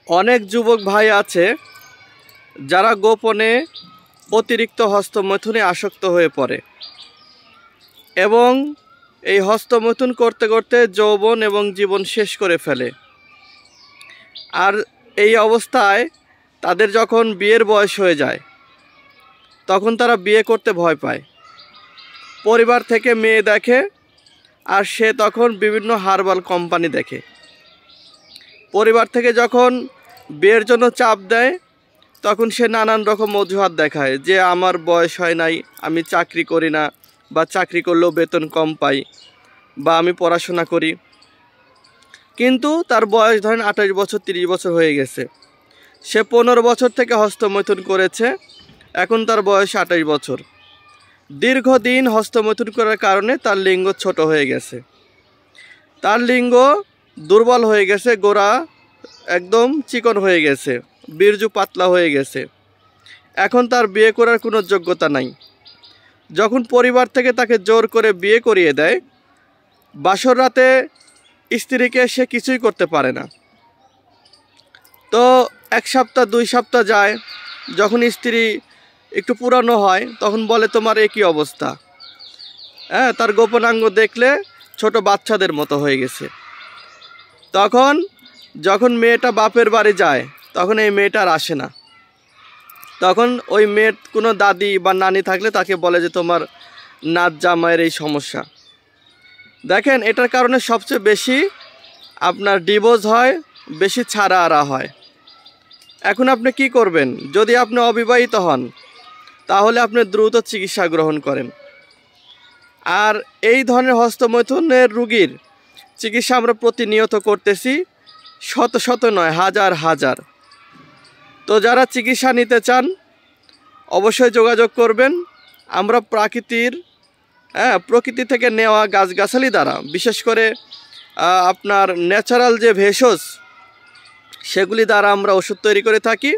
অনেক যুবক ভাই আছে যারা গোপনে অতিরিক্ত হস্তমৈথুনে আসক্ত হয়ে পড়ে এবং এই হস্তমৈথুন করতে করতে যৌবন এবং জীবন শেষ করে ফেলে। আর এই অবস্থায় তাদের যখন বিয়ের বয়স হয়ে যায় তখন তারা বিয়ে করতে ভয় পায়। পরিবার থেকে মেয়ে দেখে আর সে তখন বিভিন্ন হার্বাল কোম্পানি দেখে। পরিবার থেকে যখন বিয়ের জন্য চাপ দেয় তখন সে নানান রকম অজুহাত দেখায় যে আমার বয়স হয় নাই, আমি চাকরি করি না, বা চাকরি করলেও বেতন কম পাই, বা আমি পড়াশোনা করি। কিন্তু তার বয়স ধরেন 28 বছর 30 বছর হয়ে গেছে, সে 15 বছর থেকে হস্তমৈথুন করেছে, এখন তার বয়স 28 বছর। দীর্ঘদিন হস্তমৈথুন করার কারণে তার লিঙ্গ ছোট হয়ে গেছে, তার লিঙ্গ দুর্বল হয়ে গেছে, গোড়া একদম চিকন হয়ে গেছে, বীর্যু পাতলা হয়ে গেছে। এখন তার বিয়ে করার কোনো যোগ্যতা নাই। যখন পরিবার থেকে তাকে জোর করে বিয়ে করিয়ে দেয়, বাসর রাতে স্ত্রীকে সে কিছুই করতে পারে না। তো 1 সপ্তাহ 2 সপ্তাহ যায়, যখন স্ত্রী একটু পুরানো হয় তখন বলে তোমার একই অবস্থা। তার গোপনাঙ্গ দেখলে ছোট বাচ্চাদের মতো হয়ে গেছে। তখন যখন মেয়েটা বাপের বাড়ি যায় তখন এই মেয়েটা আর আসে না। তখন ওই মেয়ের কোনো দাদি বা নানি থাকলে তাকে বলে যে তোমার নাত জামাইয়ের এই সমস্যা। দেখেন, এটার কারণে সবচেয়ে বেশি আপনার ডিভোর্স হয়, বেশি ছাড়া আরা হয়। এখন আপনি কি করবেন? যদি আপনি অবিবাহিত হন তাহলে আপনি দ্রুত চিকিৎসা গ্রহণ করেন। আর এই ধরনের হস্তমৈথুনের রোগীর চিকিৎসা আমরা প্রতিনিয়ত করতেছি, শত শত নয়, হাজার হাজার। তো যারা চিকিৎসা নিতে চান অবশ্যই যোগাযোগ করবেন। আমরা প্রকৃতি থেকে নেওয়া গাছগাছালি দ্বারা, বিশেষ করে আপনার ন্যাচারাল যে ভেষজ সেগুলি দ্বারা আমরা ওষুধ তৈরি করে থাকি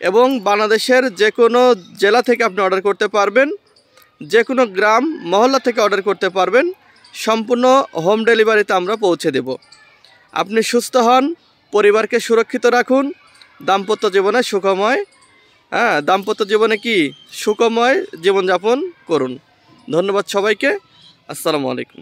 এবং বাংলাদেশের যে কোনো জেলা থেকে আপনি অর্ডার করতে পারবেন, যে কোনো গ্রাম মহল্লা থেকে অর্ডার করতে পারবেন। সম্পূর্ণ হোম ডেলিভারিতে আমরা পৌঁছে দেব। আপনি সুস্থ হন, পরিবারকে সুরক্ষিত রাখুন, দাম্পত্য জীবনে সুখময় সুখময় জীবনযাপন করুন। ধন্যবাদ সবাইকে। আসসালামু আলাইকুম।